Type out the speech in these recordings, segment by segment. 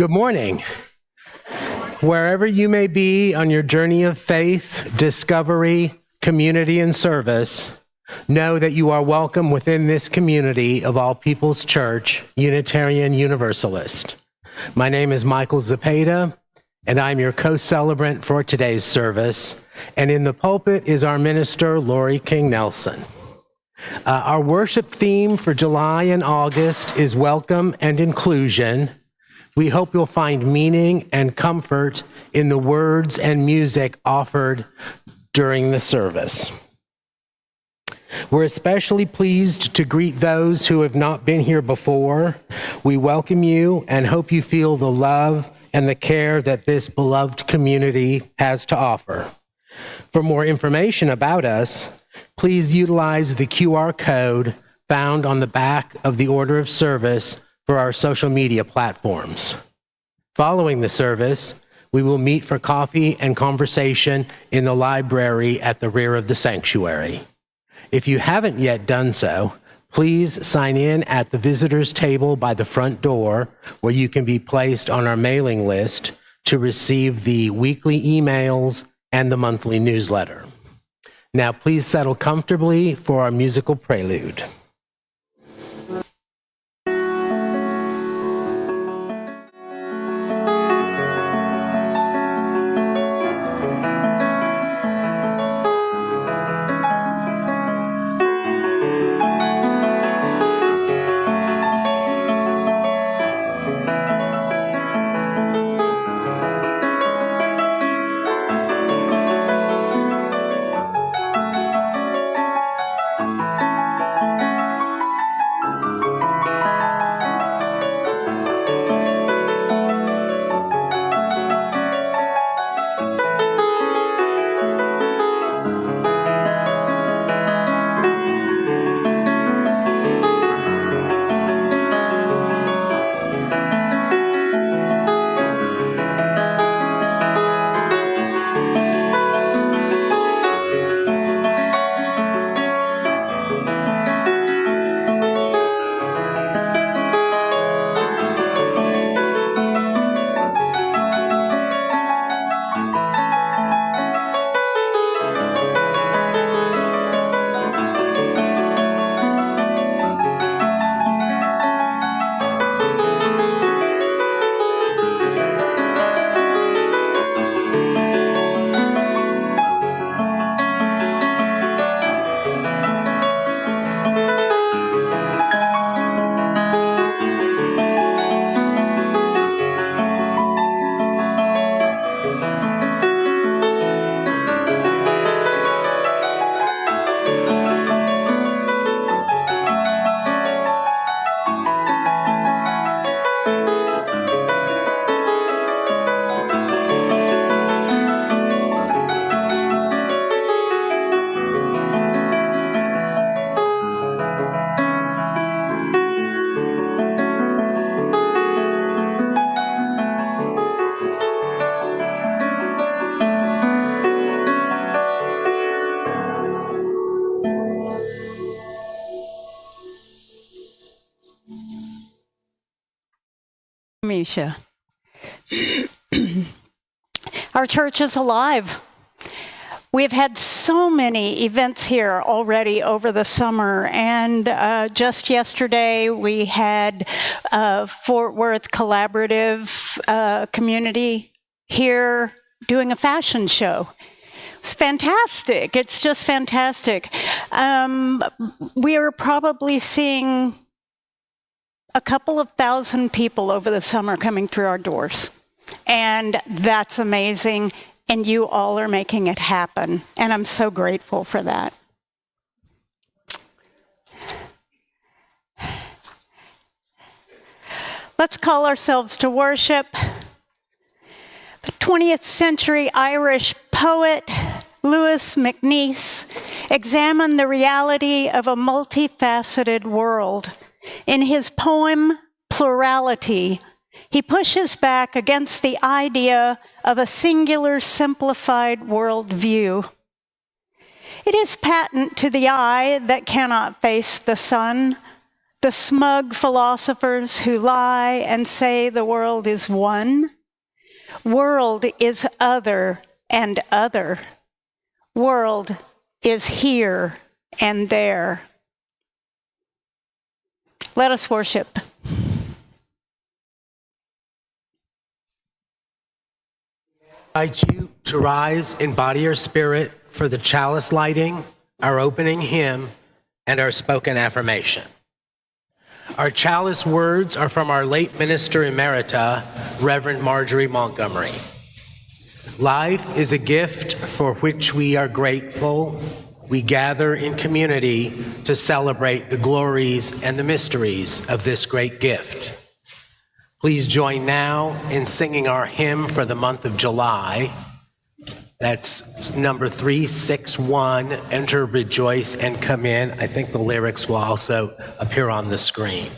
Good morning. Wherever you may be on your journey of faith, discovery, community, and service, know that you are welcome within this community of All People's Church, Unitarian Universalist. My name is Michael Zepeda, and I'm your co-celebrant for today's service. And in the pulpit is our minister, Lori King-Nelson. Our worship theme for July and August is welcome and inclusion. We hope you'll find meaning and comfort in the words and music offered during the service. We're especially pleased to greet those who have not been here before. We welcome you and hope you feel the love and the care that this beloved community has to offer. For more information about us, please utilize the QR code found on the back of the order of service for our social media platforms. Following the service, we will meet for coffee and conversation in the library at the rear of the sanctuary. If you haven't yet done so, please sign in at the visitors table by the front door, where you can be placed on our mailing list to receive the weekly emails and the monthly newsletter. Now please settle comfortably for our musical prelude. Misha. Our church is alive. We've had so many events here already over the summer, and just yesterday we had Fort Worth Collaborative community here doing a fashion show. It's fantastic. It's just fantastic. We are probably seeing a couple of thousand people over the summer coming through our doors. And that's amazing. And you all are making it happen. And I'm so grateful for that. Let's call ourselves to worship. The 20th century Irish poet Lewis MacNeice examined the reality of a multifaceted world. In his poem, Plurality, he pushes back against the idea of a singular, simplified worldview. It is patent to the eye that cannot face the sun, the smug philosophers who lie and say the world is one. World is other and other. World is here and there. Let us worship. I invite you to rise in body or spirit for the chalice lighting, our opening hymn, and our spoken affirmation. Our chalice words are from our late minister emerita, Reverend Marjorie Montgomery. Life is a gift for which we are grateful. We gather in community to celebrate the glories and the mysteries of this great gift. Please join now in singing our hymn for the month of July. That's number 361, Enter, Rejoice, and Come In. I think the lyrics will also appear on the screen.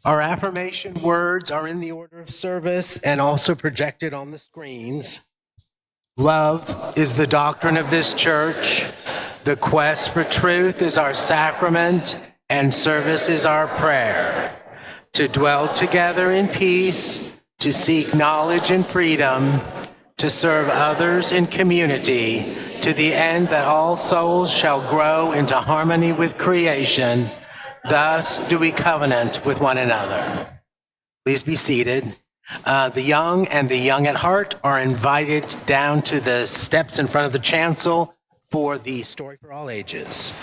Our affirmation words are in the order of service and also projected on the screens. Love is the doctrine of this church. The quest for truth is our sacrament, and service is our prayer. To dwell together in peace, to seek knowledge and freedom, to serve others in community, to the end that all souls shall grow into harmony with creation. Thus do we covenant with one another. Please be seated. The young and the young at heart are invited down to the steps in front of the chancel for the Story for All Ages.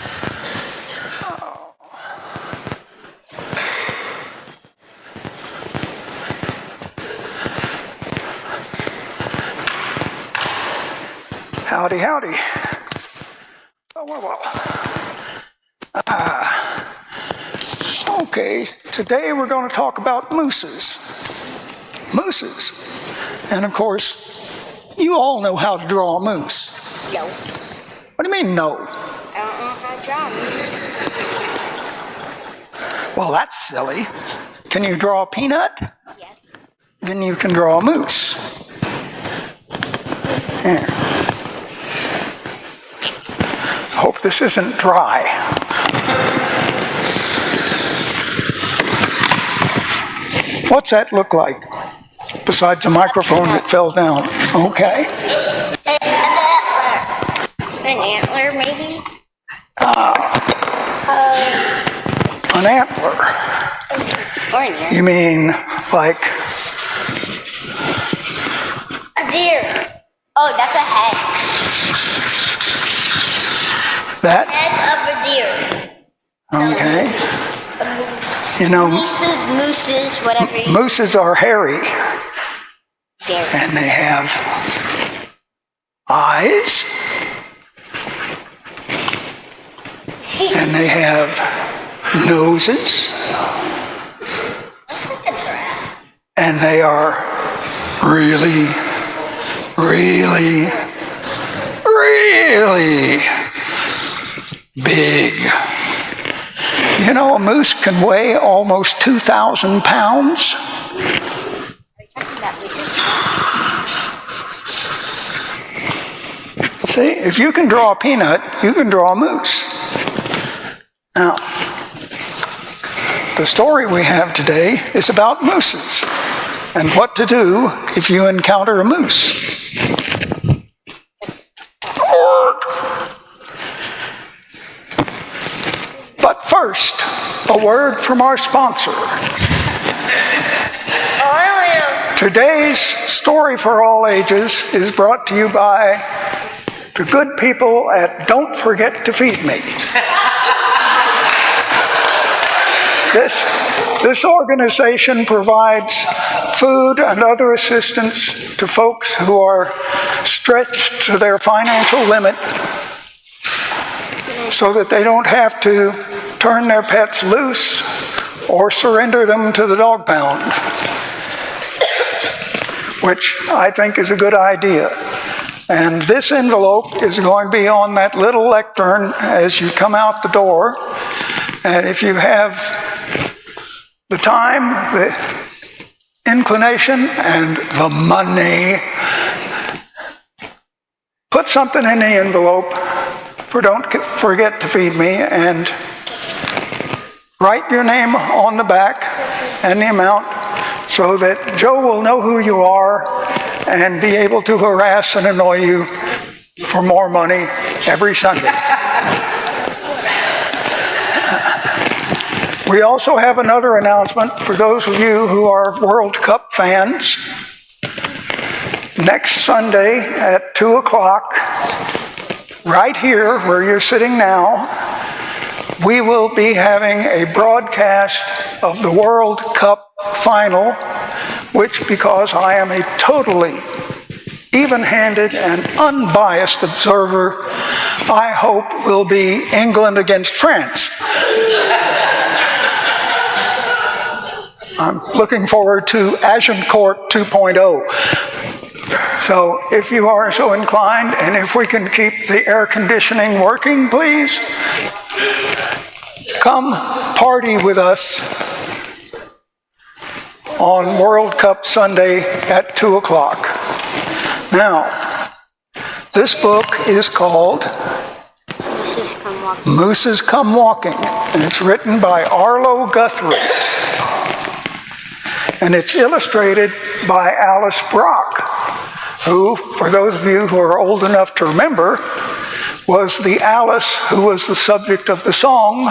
Howdy, howdy. Okay, today we're going to talk about mooses. Mooses. And of course, you all know how to draw a moose. No. What do you mean, no? I don't know how to draw a moose. Well, that's silly. Can you draw a peanut? Yes. Then you can draw a moose. Yeah. Hope this isn't dry. What's that look like? Besides a microphone that fell down. Okay. An antler, maybe? An antler. Or an ear. You mean like A deer. Oh, that's a head. that? Head of a deer. Okay. You know, Mooses, whatever you mooses are hairy deer. and they have eyes and they have noses, and they are really, really, really big. You know, a moose can weigh almost 2,000 pounds. See, if you can draw a peanut, you can draw a moose. Now, the story we have today is about mooses and what to do if you encounter a moose. But first, a word from our sponsor. Today's Story for All Ages is brought to you by the good people at Don't Forget to Feed Me. This organization provides food and other assistance to folks who are stretched to their financial limit so that they don't have to turn their pets loose or surrender them to the dog pound, which I think is a good idea. And this envelope is going to be on that little lectern as you come out the door. And if you have the time, the inclination, and the money, put something in the envelope for Don't Forget to Feed Me, and write your name on the back and the amount so that Joe will know who you are and be able to harass and annoy you for more money every Sunday. We also have another announcement for those of you who are World Cup fans. Next Sunday at 2 o'clock, right here where you're sitting now, we will be having a broadcast of the World Cup final, which, because I am a totally even-handed and unbiased observer, I hope will be England against France. I'm looking forward to Agincourt 2.0. So if you are so inclined, and if we can keep the air conditioning working, please, come party with us on World Cup Sunday at 2 o'clock. Now, this book is called Mooses Come Walking, and it's written by Arlo Guthrie. And it's illustrated by Alice Brock, who, for those of you who are old enough to remember, was the Alice who was the subject of the song,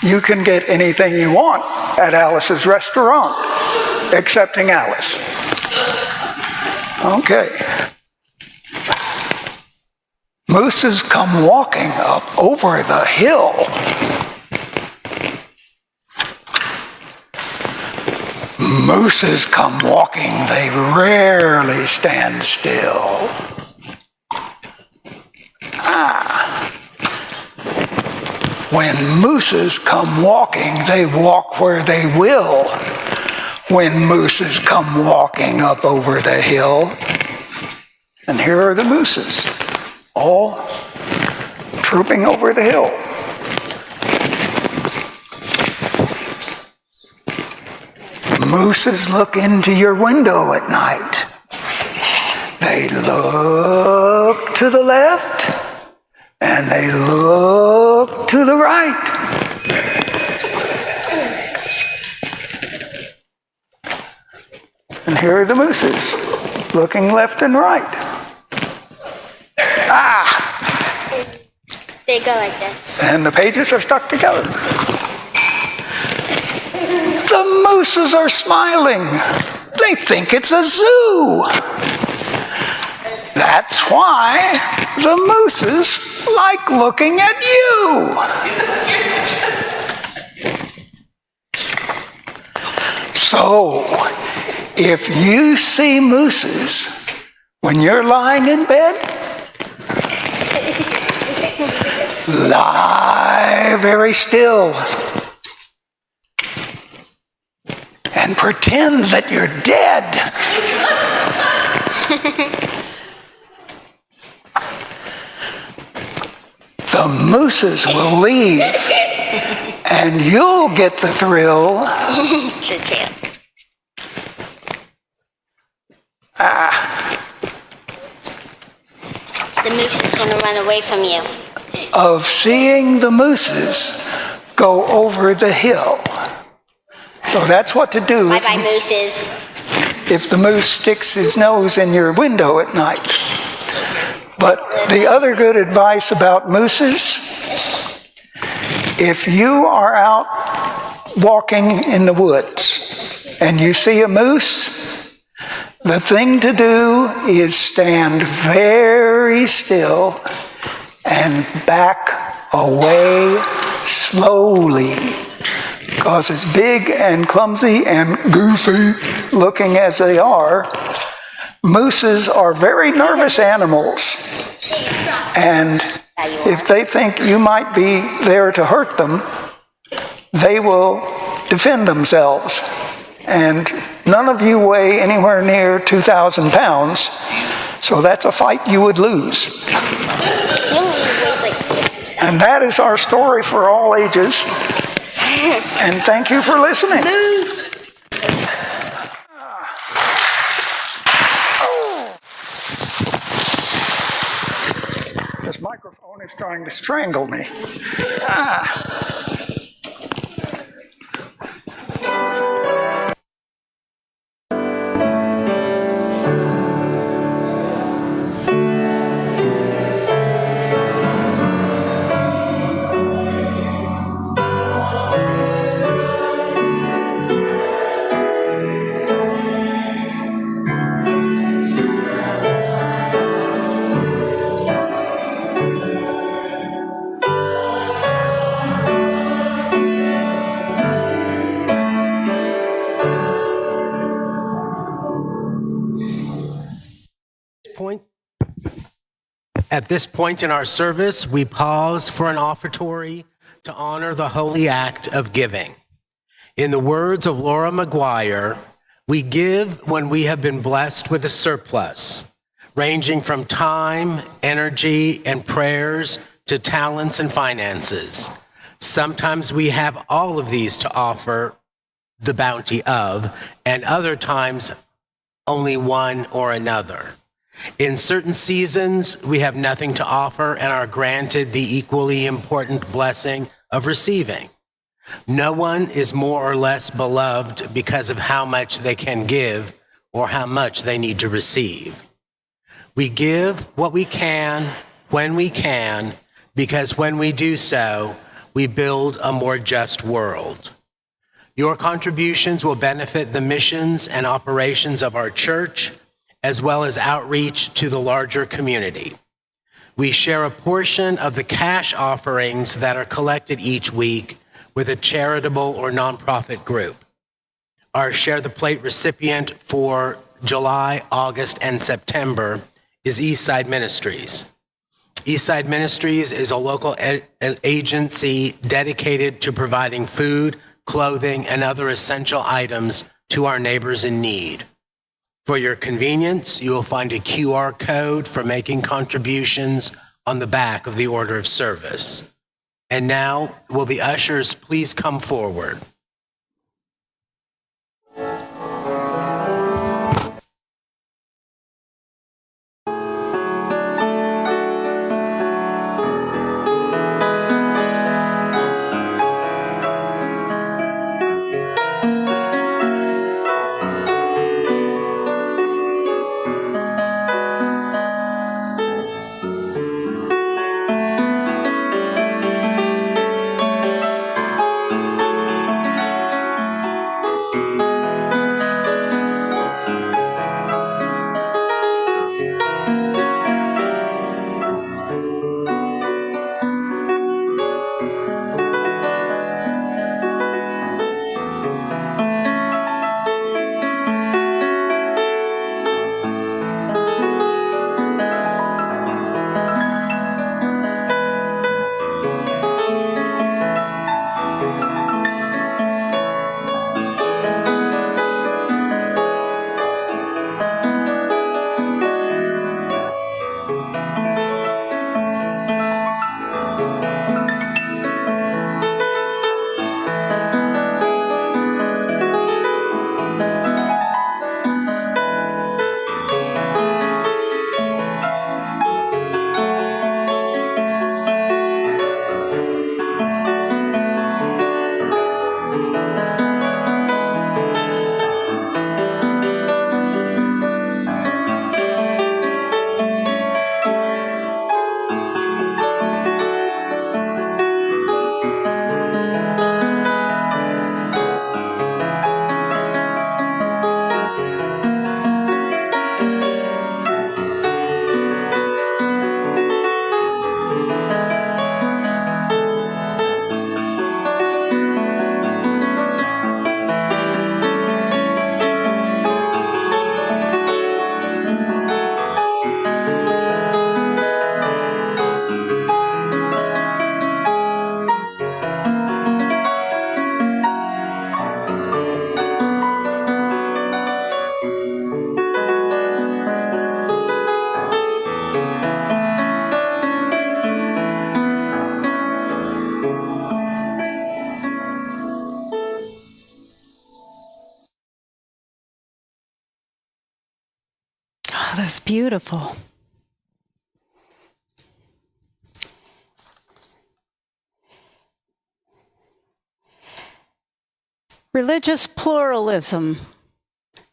"You Can Get Anything You Want at Alice's Restaurant," excepting Alice. Okay. Mooses come walking up over the hill. Mooses come walking, they rarely stand still. When mooses come walking, they walk where they will. When mooses come walking up over the hill. And here are the mooses, all trooping over the hill. Mooses look into your window at night. They look to the left and they look to the right. And here are the mooses looking left and right. They go like this. And the pages are stuck together. The mooses are smiling. They think it's a zoo. That's why the mooses like looking at you. So, if you see mooses when you're lying in bed, Lie very still and pretend that you're dead. The mooses will leave, and you'll get the thrill. The tail. The moose is going to run away from you. Of seeing the mooses go over the hill. So that's what to do Bye-bye, mooses. if the moose sticks his nose in your window at night. But the other good advice about mooses, if you are out walking in the woods and you see a moose, the thing to do is stand very still and back away slowly. Because as big and clumsy and goofy looking as they are, mooses are very nervous animals. And if they think you might be there to hurt them, they will defend themselves. And none of you weigh anywhere near 2,000 pounds, so that's a fight you would lose. And that is our story for all ages. And thank you for listening. This microphone is trying to strangle me. At this point in our service, we pause for an offertory to honor the holy act of giving. In the words of Laura McGuire, we give when we have been blessed with a surplus, ranging from time, energy, and prayers to talents and finances. Sometimes we have all of these to offer the bounty of, and other times only one or another. In certain seasons, we have nothing to offer and are granted the equally important blessing of receiving. No one is more or less beloved because of how much they can give or how much they need to receive. We give what we can, when we can, because when we do so, we build a more just world. Your contributions will benefit the missions and operations of our church, as well as outreach to the larger community. We share a portion of the cash offerings that are collected each week with a charitable or nonprofit group. Our Share the Plate recipient for July, August, and September is Eastside Ministries. Eastside Ministries is a local agency dedicated to providing food, clothing, and other essential items to our neighbors in need. For your convenience, you will find a QR code for making contributions on the back of the order of service. And now, will the ushers please come forward? that's beautiful. Religious pluralism.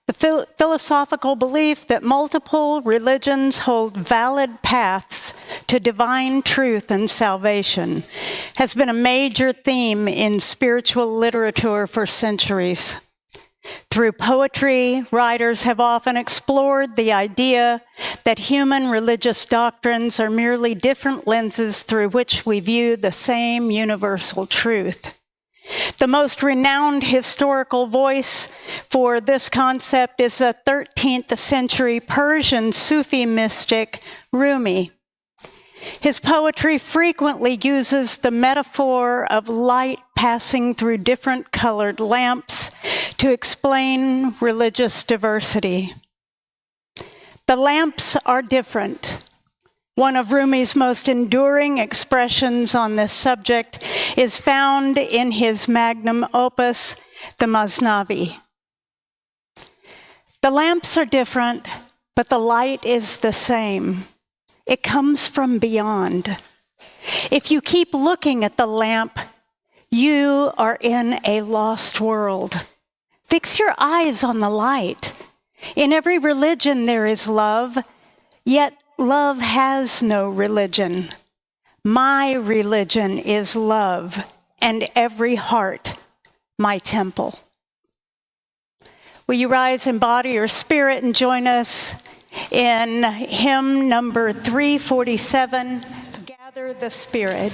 The philosophical belief that multiple religions hold valid paths to divine truth and salvation has been a major theme in spiritual literature for centuries. Through poetry, writers have often explored the idea that human religious doctrines are merely different lenses through which we view the same universal truth. The most renowned historical voice for this concept is the 13th century Persian Sufi mystic Rumi. His poetry frequently uses the metaphor of light passing through different colored lamps to explain religious diversity. The lamps are different. One of Rumi's most enduring expressions on this subject is found in his magnum opus, the Masnavi. The lamps are different, but the light is the same. It comes from beyond. If you keep looking at the lamp, you are in a lost world. Fix your eyes on the light. In every religion there is love, yet love has no religion. My religion is love, and every heart my temple. Will you rise in body or spirit and join us in hymn number 347, Gather the Spirit.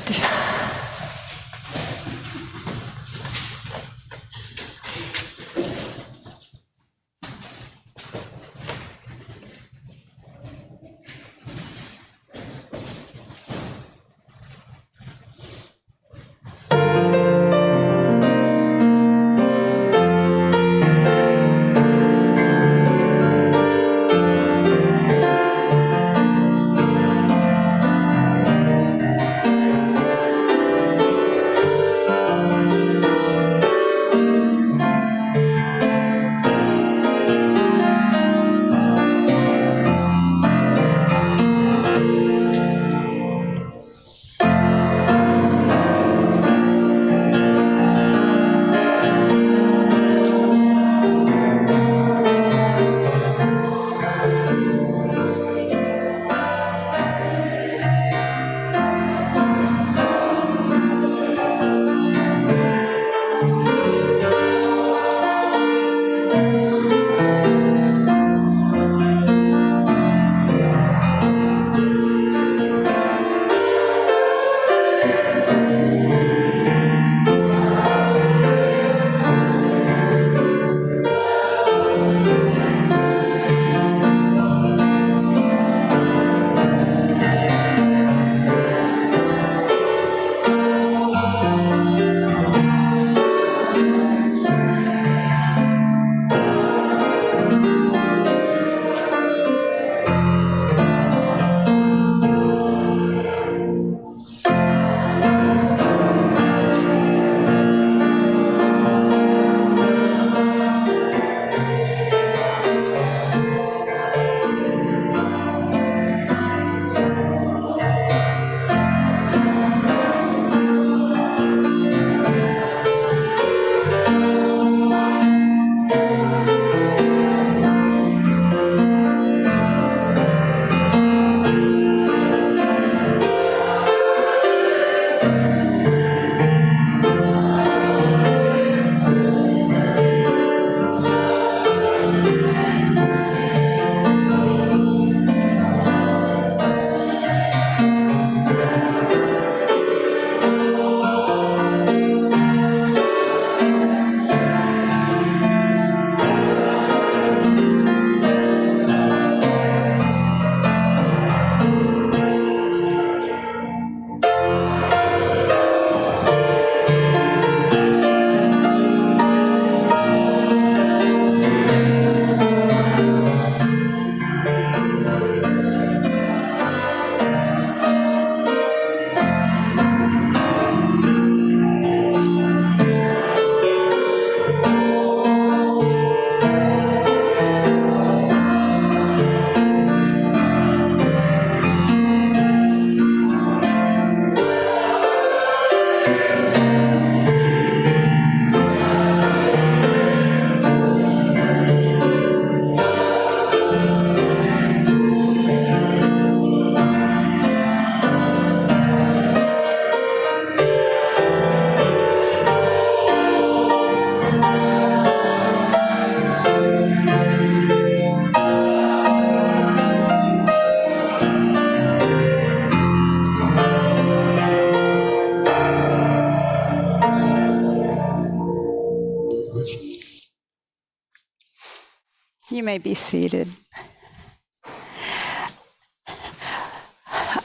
be seated.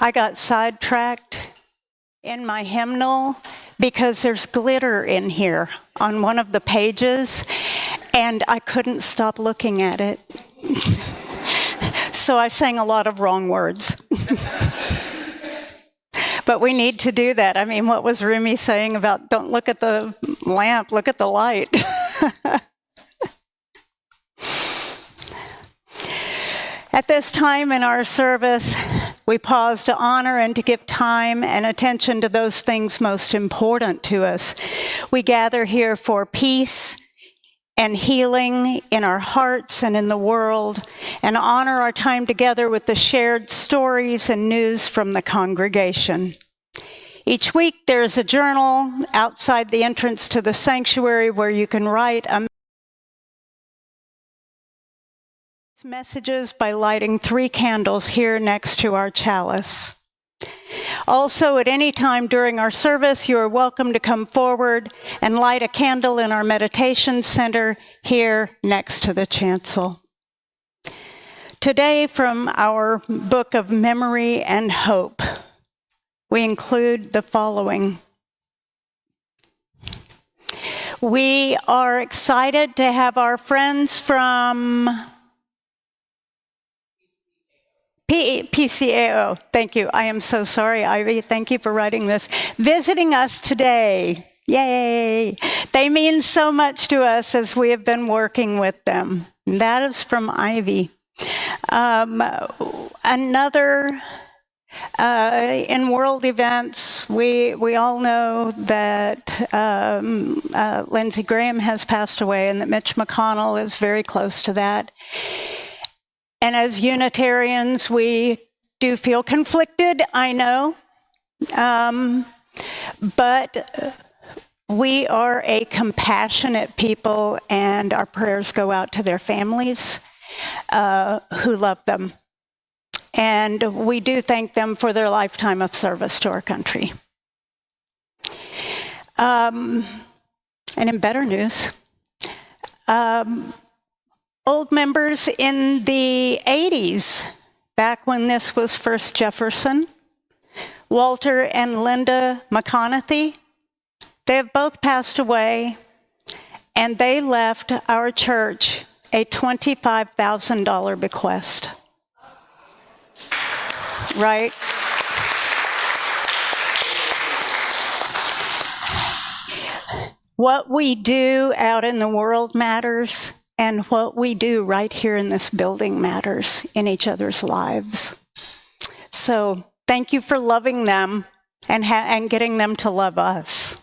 I got sidetracked in my hymnal because there's glitter in here on one of the pages, and I couldn't stop looking at it. So I sang a lot of wrong words. But we need to do that. I mean, what was Rumi saying about don't look at the lamp, look at the light? At this time in our service, we pause to honor and to give time and attention to those things most important to us. We gather here for peace and healing in our hearts and in the world, and honor our time together with the shared stories and news from the congregation. Each week there's a journal outside the entrance to the sanctuary where you can write messages by lighting 3 candles here next to our chalice. Also, at any time during our service, you are welcome to come forward and light a candle in our meditation center here next to the chancel. Today, from our book of memory and hope, we include the following. We are excited to have our friends from PCAO. Thank you. I am so sorry, Ivy. Thank you for writing this. Visiting us today. Yay! They mean so much to us as we have been working with them. That is from Ivy. Another, in world events, we all know that Lindsey Graham has passed away and that Mitch McConnell is very close to that. And as Unitarians, we do feel conflicted, I know, but we are a compassionate people, and our prayers go out to their families who love them. And we do thank them for their lifetime of service to our country. And in better news, old members in the 80s, back when this was first Jefferson, Walter and Linda McConaughey, they have both passed away, and they left our church a $25,000 bequest. Right? What we do out in the world matters. And what we do right here in this building matters in each other's lives. So thank you for loving them and getting them to love us.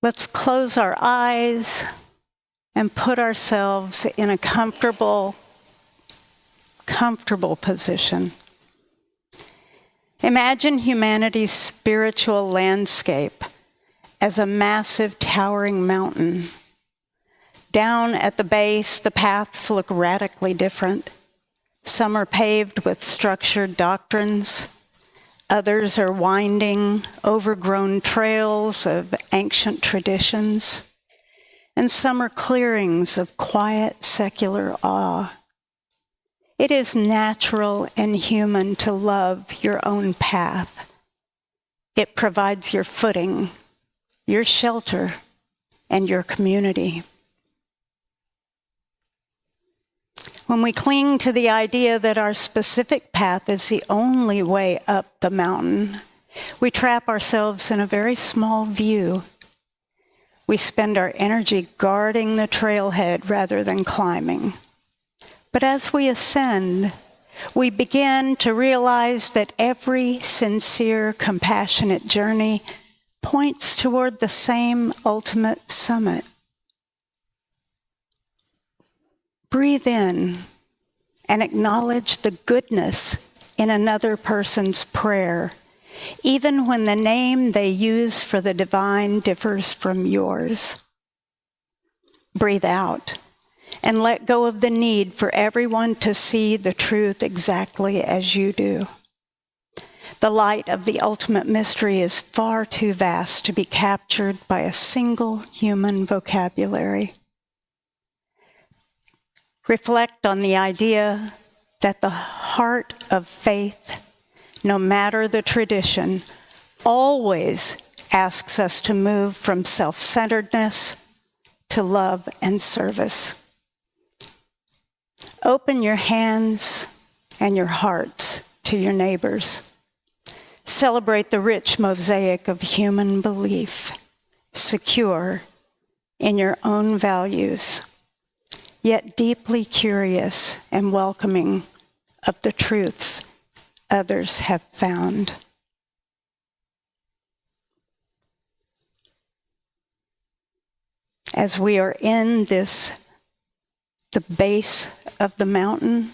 Let's close our eyes and put ourselves in a comfortable position. Imagine humanity's spiritual landscape as a massive towering mountain. Down at the base, the paths look radically different. Some are paved with structured doctrines. Others are winding, overgrown trails of ancient traditions. And some are clearings of quiet, secular awe. It is natural and human to love your own path. It provides your footing, your shelter, and your community. When we cling to the idea that our specific path is the only way up the mountain, we trap ourselves in a very small view. We spend our energy guarding the trailhead rather than climbing. But as we ascend, we begin to realize that every sincere, compassionate journey points toward the same ultimate summit. Breathe in and acknowledge the goodness in another person's prayer, even when the name they use for the divine differs from yours. Breathe out and let go of the need for everyone to see the truth exactly as you do. The light of the ultimate mystery is far too vast to be captured by a single human vocabulary. Reflect on the idea that the heart of faith, no matter the tradition, always asks us to move from self-centeredness to love and service. Open your hands and your hearts to your neighbors. Celebrate the rich mosaic of human belief, secure in your own values, yet deeply curious and welcoming of the truths others have found. As we are in the base of the mountain,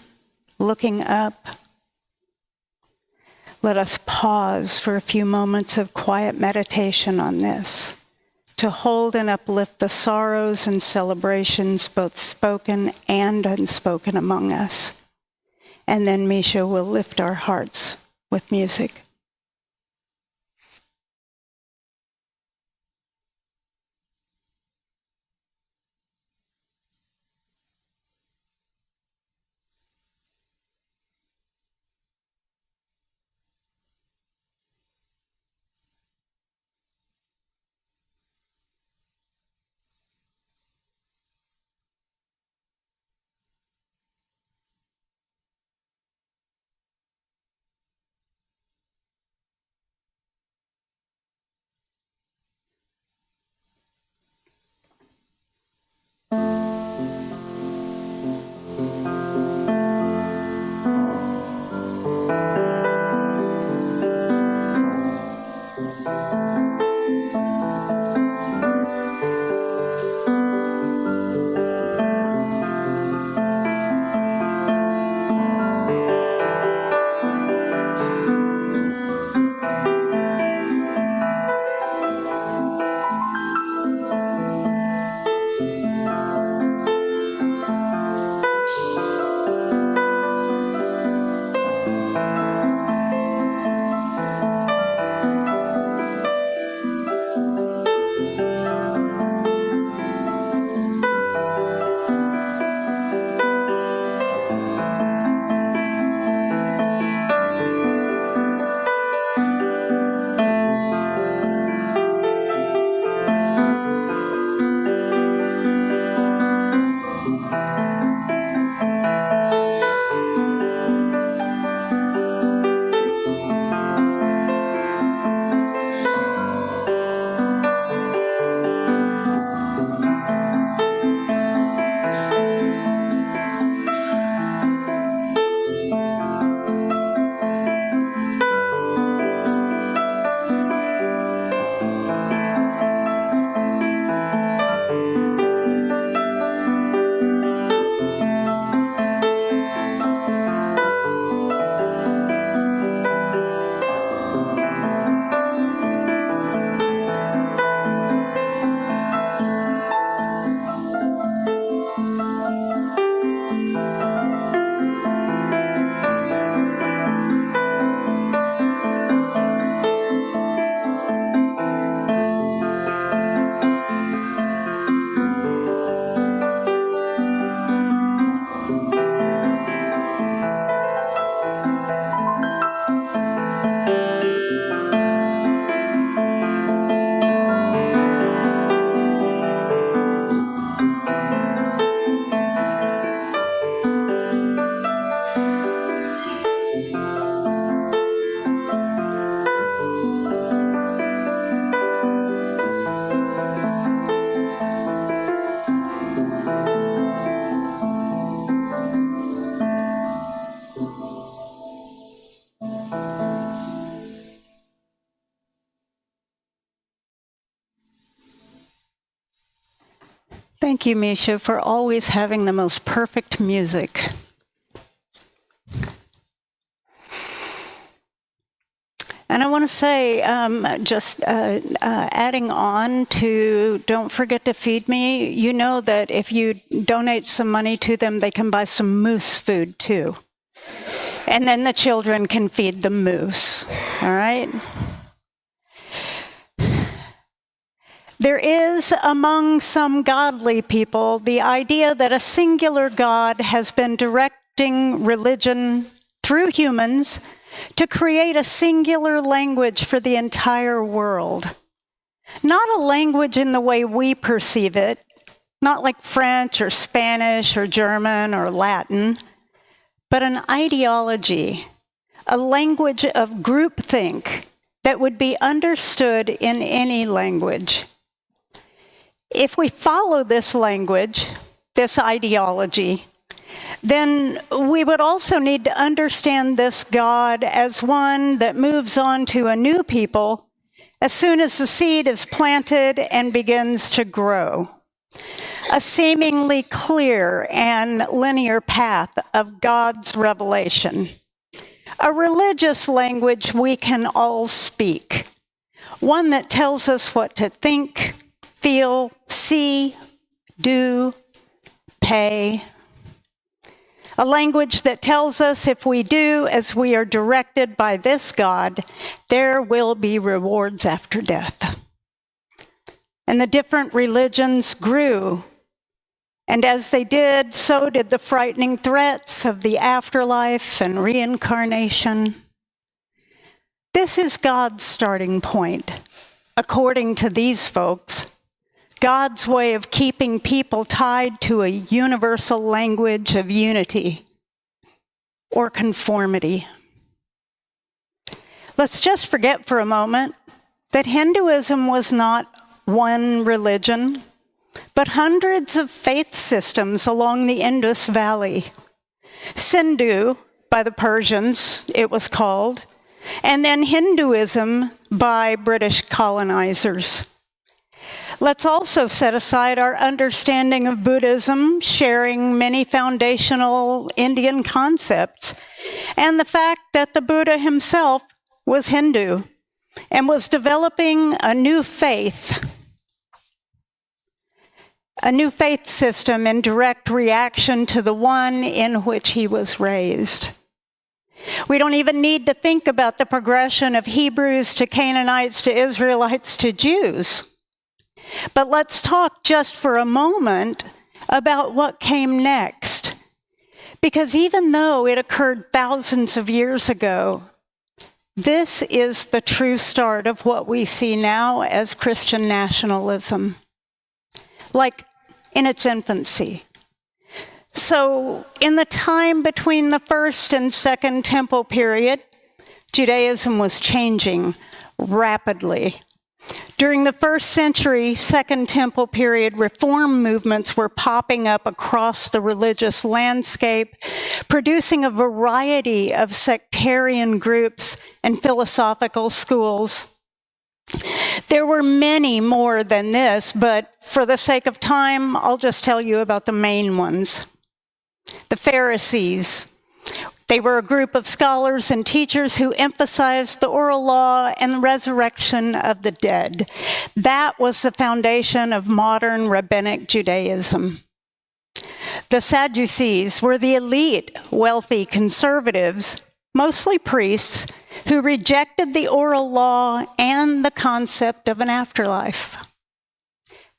looking up, let us pause for a few moments of quiet meditation on this, to hold and uplift the sorrows and celebrations, both spoken and unspoken, among us. And then Misha will lift our hearts with music. Thank you, Misha, for always having the most perfect music. And I want to say, adding on to Don't Forget to Feed Me, you know that if you donate some money to them, they can buy some moose food too. And then the children can feed the moose, all right? There is among some godly people the idea that a singular God has been directing religion through humans to create a singular language for the entire world. Not a language in the way we perceive it, not like French or Spanish or German or Latin, but an ideology, a language of groupthink that would be understood in any language. If we follow this language, this ideology, then we would also need to understand this God as one that moves on to a new people as soon as the seed is planted and begins to grow. A seemingly clear and linear path of God's revelation. A religious language we can all speak. One that tells us what to think, feel, see, do, pay. A language that tells us if we do as we are directed by this God, there will be rewards after death. And the different religions grew. And as they did, so did the frightening threats of the afterlife and reincarnation. This is God's starting point, according to these folks. God's way of keeping people tied to a universal language of unity or conformity. Let's just forget for a moment that Hinduism was not one religion, but hundreds of faith systems along the Indus Valley. Sindhu, by the Persians, it was called, and then Hinduism by British colonizers. Let's also set aside our understanding of Buddhism, sharing many foundational Indian concepts, and the fact that the Buddha himself was Hindu and was developing a new faith system in direct reaction to the one in which he was raised. We don't even need to think about the progression of Hebrews to Canaanites to Israelites to Jews. But let's talk just for a moment about what came next. Because even though it occurred thousands of years ago, this is the true start of what we see now as Christian nationalism, like in its infancy. So in the time between the first and second temple period, Judaism was changing rapidly. During the first century, Second Temple period, reform movements were popping up across the religious landscape, producing a variety of sectarian groups and philosophical schools. There were many more than this, but for the sake of time, I'll just tell you about the main ones. The Pharisees. They were a group of scholars and teachers who emphasized the oral law and the resurrection of the dead. That was the foundation of modern rabbinic Judaism. The Sadducees were the elite, wealthy conservatives, mostly priests, who rejected the oral law and the concept of an afterlife.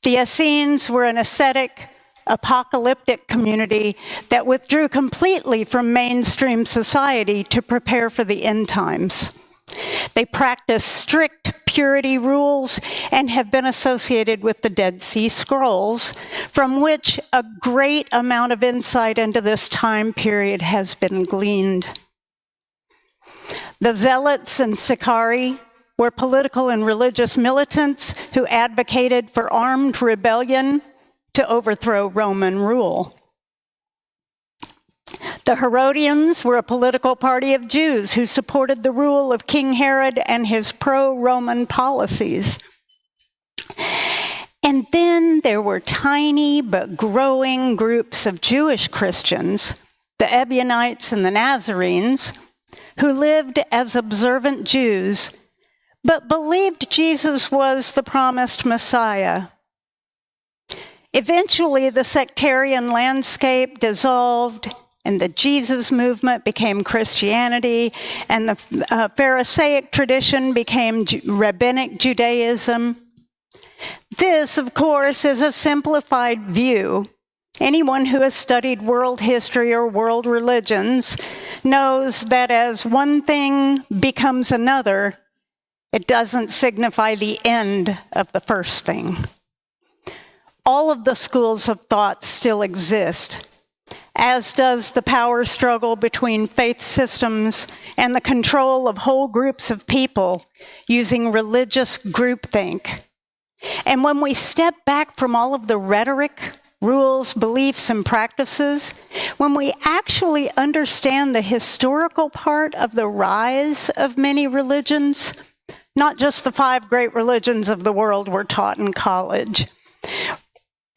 The Essenes were an ascetic, apocalyptic community that withdrew completely from mainstream society to prepare for the end times. They practiced strict purity rules and have been associated with the Dead Sea Scrolls, from which a great amount of insight into this time period has been gleaned. The Zealots and Sicarii were political and religious militants who advocated for armed rebellion to overthrow Roman rule. The Herodians were a political party of Jews who supported the rule of King Herod and his pro-Roman policies. And then there were tiny but growing groups of Jewish Christians, the Ebionites and the Nazarenes, who lived as observant Jews, but believed Jesus was the promised Messiah. Eventually, the sectarian landscape dissolved and the Jesus movement became Christianity, and the Pharisaic tradition became rabbinic Judaism. This, of course, is a simplified view. Anyone who has studied world history or world religions knows that as one thing becomes another, it doesn't signify the end of the first thing. All of the schools of thought still exist, as does the power struggle between faith systems and the control of whole groups of people using religious groupthink. And when we step back from all of the rhetoric, rules, beliefs, and practices, when we actually understand the historical part of the rise of many religions, not just the 5 great religions of the world we're taught in college,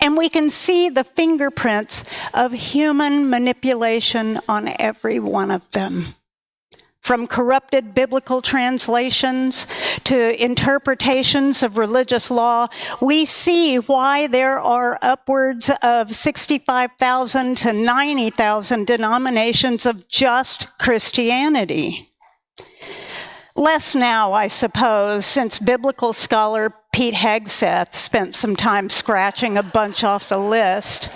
and we can see the fingerprints of human manipulation on every one of them. From corrupted biblical translations to interpretations of religious law, we see why there are upwards of 65,000 to 90,000 denominations of just Christianity. Less now, I suppose, since biblical scholar Pete Hegseth spent some time scratching a bunch off the list.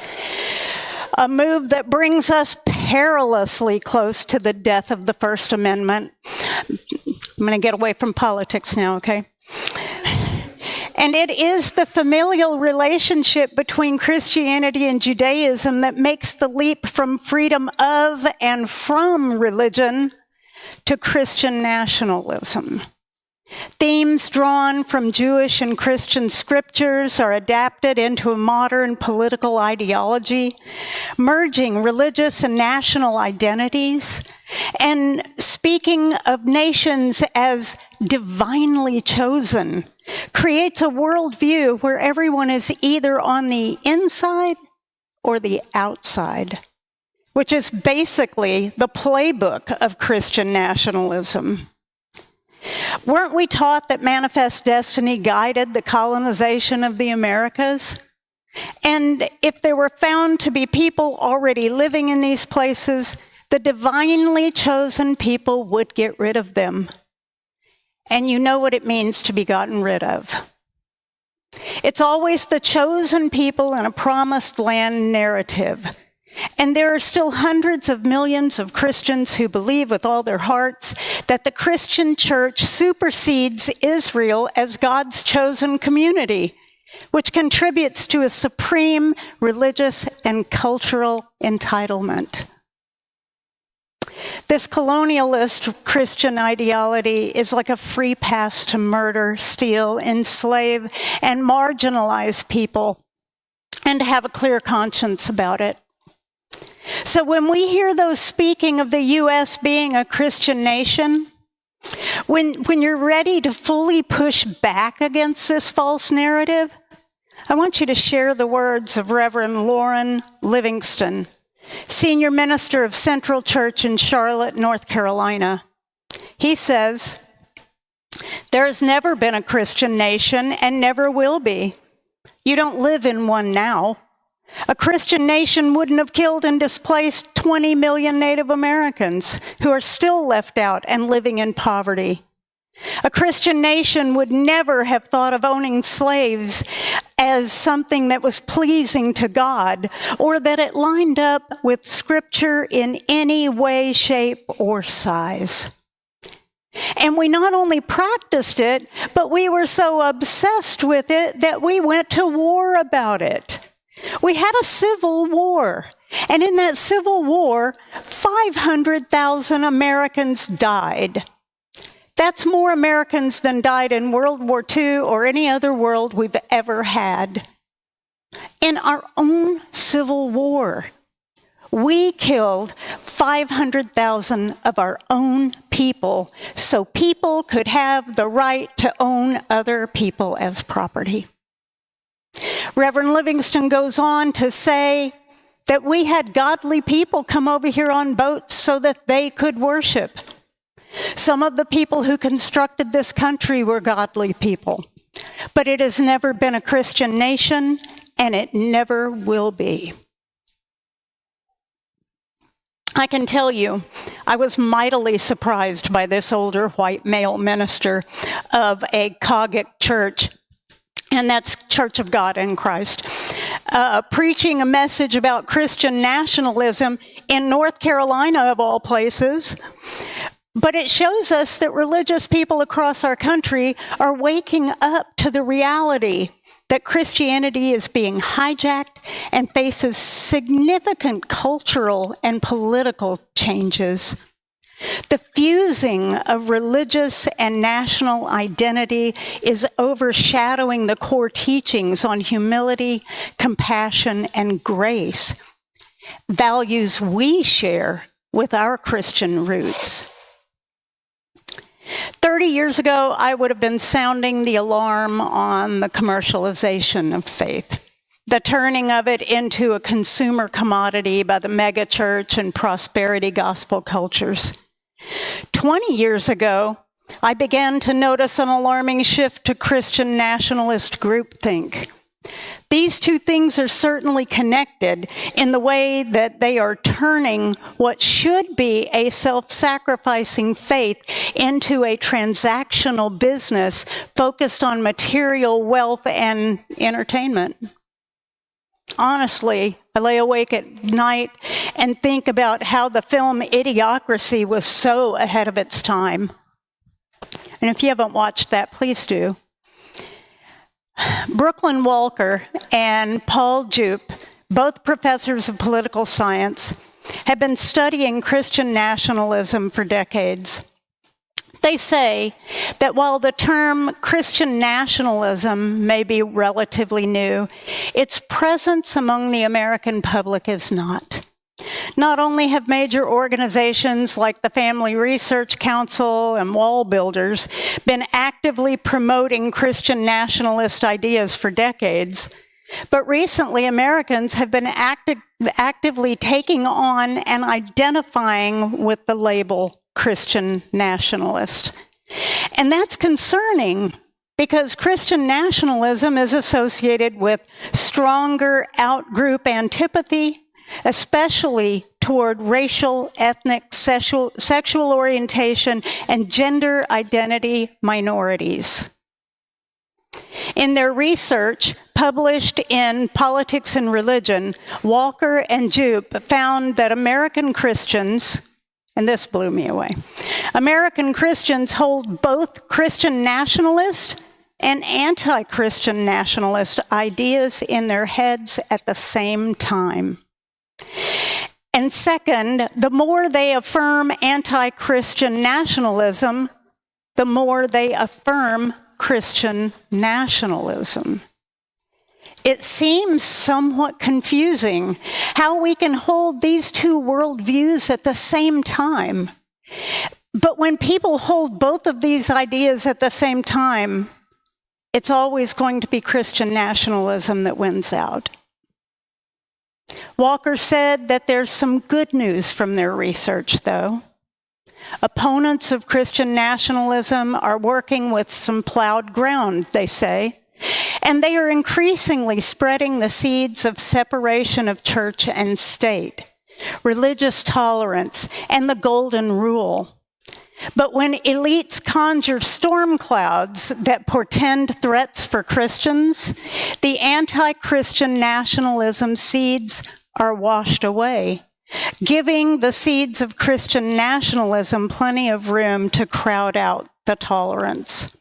A move that brings us perilously close to the death of the First Amendment. I'm going to get away from politics now, okay? And it is the familial relationship between Christianity and Judaism that makes the leap from freedom of and from religion to Christian nationalism. Themes drawn from Jewish and Christian scriptures are adapted into a modern political ideology, merging religious and national identities, and speaking of nations as divinely chosen, creates a worldview where everyone is either on the inside or the outside, which is basically the playbook of Christian nationalism. Weren't we taught that manifest destiny guided the colonization of the Americas? And if there were found to be people already living in these places, the divinely chosen people would get rid of them. And you know what it means to be gotten rid of. It's always the chosen people in a promised land narrative. And there are still hundreds of millions of Christians who believe with all their hearts that the Christian church supersedes Israel as God's chosen community, which contributes to a supreme religious and cultural entitlement. This colonialist Christian ideology is like a free pass to murder, steal, enslave, and marginalize people, and to have a clear conscience about it. So when we hear those speaking of the U.S. being a Christian nation, when you're ready to fully push back against this false narrative, I want you to share the words of Reverend Lauren Livingston, senior minister of Central Church in Charlotte, North Carolina. He says, "There has never been a Christian nation and never will be. You don't live in one now. A Christian nation wouldn't have killed and displaced 20 million Native Americans who are still left out and living in poverty. A Christian nation would never have thought of owning slaves as something that was pleasing to God, or that it lined up with Scripture in any way, shape, or size. And we not only practiced it, but we were so obsessed with it that we went to war about it. We had a civil war, and in that civil war, 500,000 Americans died. That's more Americans than died in World War II or any other world we've ever had. In our own civil war, we killed 500,000 of our own people so people could have the right to own other people as property. Reverend Livingston goes on to say that we had godly people come over here on boats so that they could worship. Some of the people who constructed this country were godly people, but it has never been a Christian nation, and it never will be. I can tell you, I was mightily surprised by this older white male minister of a Cogic church, and that's Church of God in Christ, preaching a message about Christian nationalism in North Carolina, of all places. But it shows us that religious people across our country are waking up to the reality that Christianity is being hijacked and faces significant cultural and political changes. The fusing of religious and national identity is overshadowing the core teachings on humility, compassion, and grace, values we share with our Christian roots. 30 years ago, I would have been sounding the alarm on the commercialization of faith, the turning of it into a consumer commodity by the megachurch and prosperity gospel cultures. 20 years ago, I began to notice an alarming shift to Christian nationalist groupthink. These two things are certainly connected in the way that they are turning what should be a self-sacrificing faith into a transactional business focused on material wealth and entertainment. Honestly, I lay awake at night and think about how the film Idiocracy was so ahead of its time. And if you haven't watched that, please do. Brooklyn Walker and Paul Jupe, both professors of political science, have been studying Christian nationalism for decades. They say that while the term Christian nationalism may be relatively new, its presence among the American public is not. Not only have major organizations like the Family Research Council and Wall Builders been actively promoting Christian nationalist ideas for decades, but recently Americans have been actively taking on and identifying with the label Christian nationalist. And that's concerning because Christian nationalism is associated with stronger out-group antipathy, especially toward racial, ethnic, sexual orientation, and gender identity minorities. In their research, published in Politics and Religion, Walker and Jupe found that American Christians, and this blew me away, American Christians hold both Christian nationalist and anti-Christian nationalist ideas in their heads at the same time. And second, the more they affirm anti-Christian nationalism, the more they affirm Christian nationalism. It seems somewhat confusing how we can hold these two worldviews at the same time. But when people hold both of these ideas at the same time, it's always going to be Christian nationalism that wins out. Walker said that there's some good news from their research, though. Opponents of Christian nationalism are working with some plowed ground, they say, and they are increasingly spreading the seeds of separation of church and state, religious tolerance, and the golden rule. But when elites conjure storm clouds that portend threats for Christians, the anti-Christian nationalism seeds are washed away, giving the seeds of Christian nationalism plenty of room to crowd out the tolerance.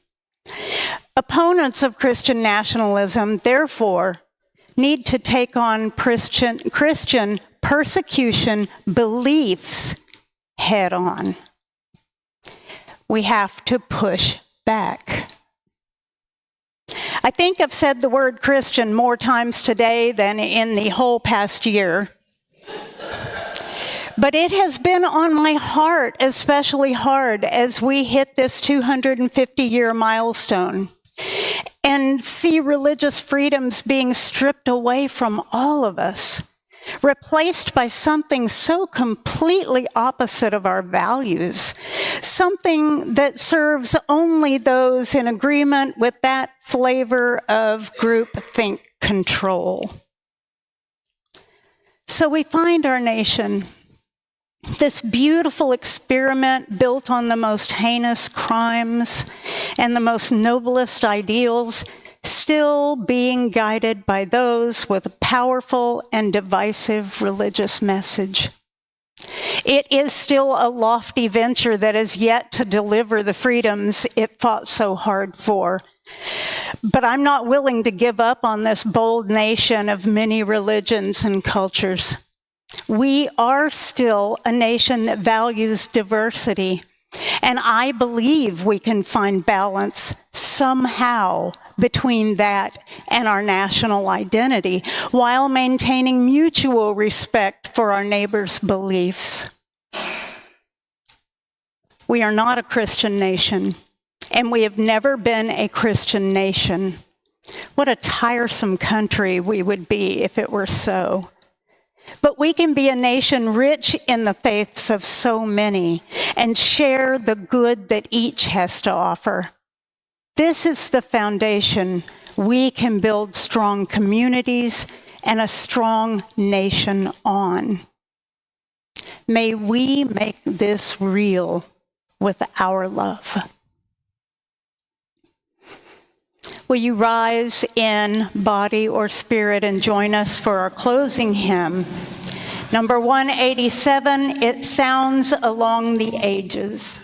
Opponents of Christian nationalism, therefore, need to take on Christian persecution beliefs head on. We have to push back. I think I've said the word Christian more times today than in the whole past year. But it has been on my heart especially hard as we hit this 250-year milestone and see religious freedoms being stripped away from all of us, replaced by something so completely opposite of our values, something that serves only those in agreement with that flavor of groupthink control. So we find our nation This beautiful experiment built on the most heinous crimes and the most noblest ideals, still being guided by those with a powerful and divisive religious message. It is still a lofty venture that is yet to deliver the freedoms it fought so hard for. But I'm not willing to give up on this bold nation of many religions and cultures. We are still a nation that values diversity, and I believe we can find balance somehow between that and our national identity, while maintaining mutual respect for our neighbors' beliefs. We are not a Christian nation, and we have never been a Christian nation. What a tiresome country we would be if it were so. But we can be a nation rich in the faiths of so many and share the good that each has to offer. This is the foundation we can build strong communities and a strong nation on. May we make this real with our love. Will you rise in body or spirit and join us for our closing hymn? Number 187, It Sounds Along the Ages.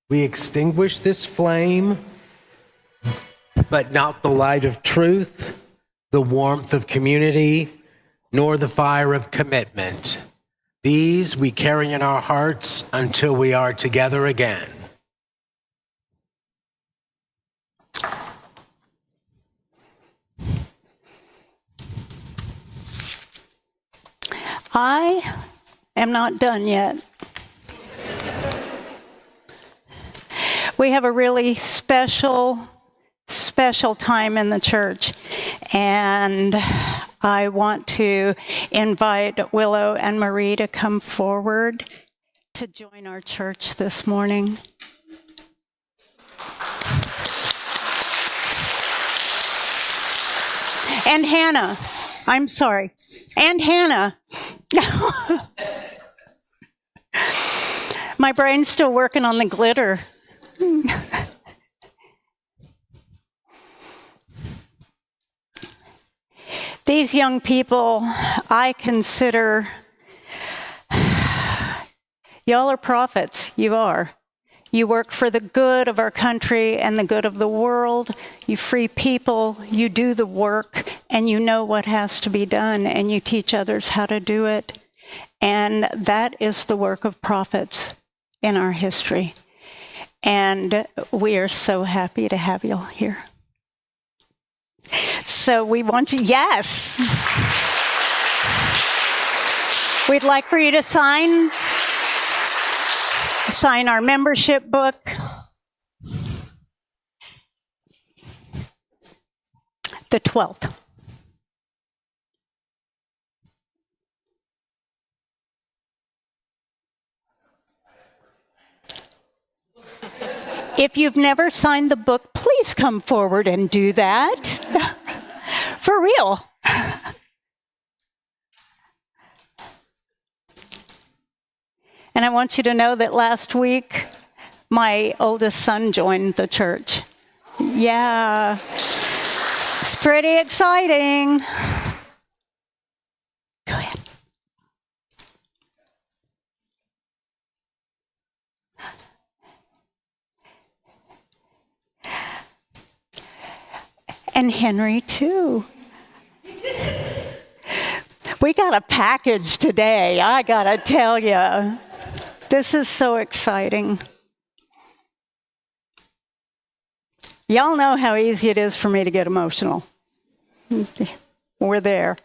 We extinguish this flame, but not the light of truth, the warmth of community, nor the fire of commitment. These we carry in our hearts until we are together again. I am not done yet. We have a really special special time in the church. And I want to invite Willow and Marie to come forward to join our church this morning. And Hannah, I'm sorry, and Hannah. My brain's still working on the glitter. These young people, I consider, y'all are prophets, you are. You work for the good of our country and the good of the world. You free people, you do the work, and you know what has to be done, and you teach others how to do it. And that is the work of prophets in our history. And we are so happy to have you all here. So we want you, yes. We'd like for you to sign our membership book. The 12th. If you've never signed the book, please come forward and do that. For real. And I want you to know that last week, my oldest son joined the church. Yeah. It's pretty exciting. Go ahead. And Henry, too. We got a package today, I gotta tell you. This is so exciting. Y'all know how easy it is for me to get emotional. We're there.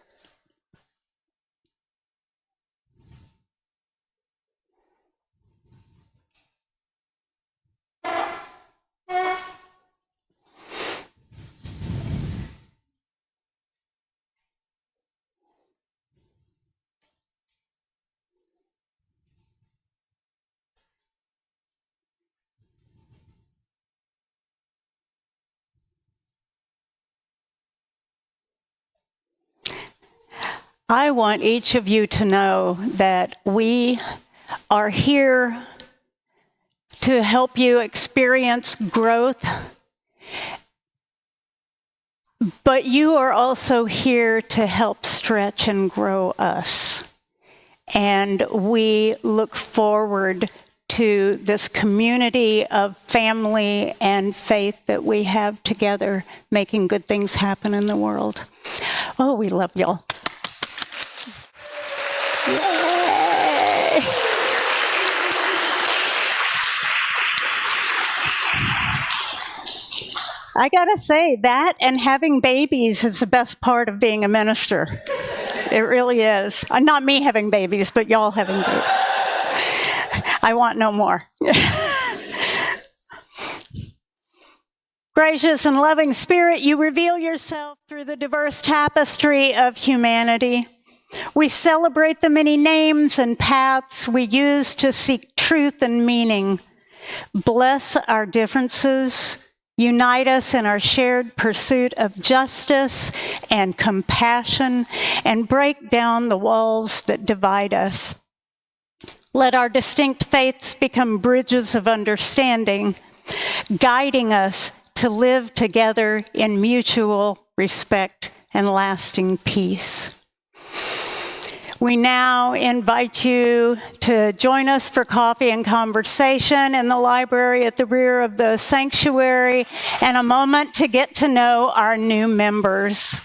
I want each of you to know that we are here to help you experience growth, but you are also here to help stretch and grow us. And we look forward to this community of family and faith that we have together, making good things happen in the world. Oh, we love y'all. Yay! I gotta say, that and having babies is the best part of being a minister. It really is. Not me having babies, but y'all having babies. I want no more. Gracious and loving Spirit, you reveal yourself through the diverse tapestry of humanity. We celebrate the many names and paths we use to seek truth and meaning. Bless our differences. Unite us in our shared pursuit of justice and compassion, and break down the walls that divide us. Let our distinct faiths become bridges of understanding, guiding us to live together in mutual respect and lasting peace. We now invite you to join us for coffee and conversation in the library at the rear of the sanctuary, and a moment to get to know our new members.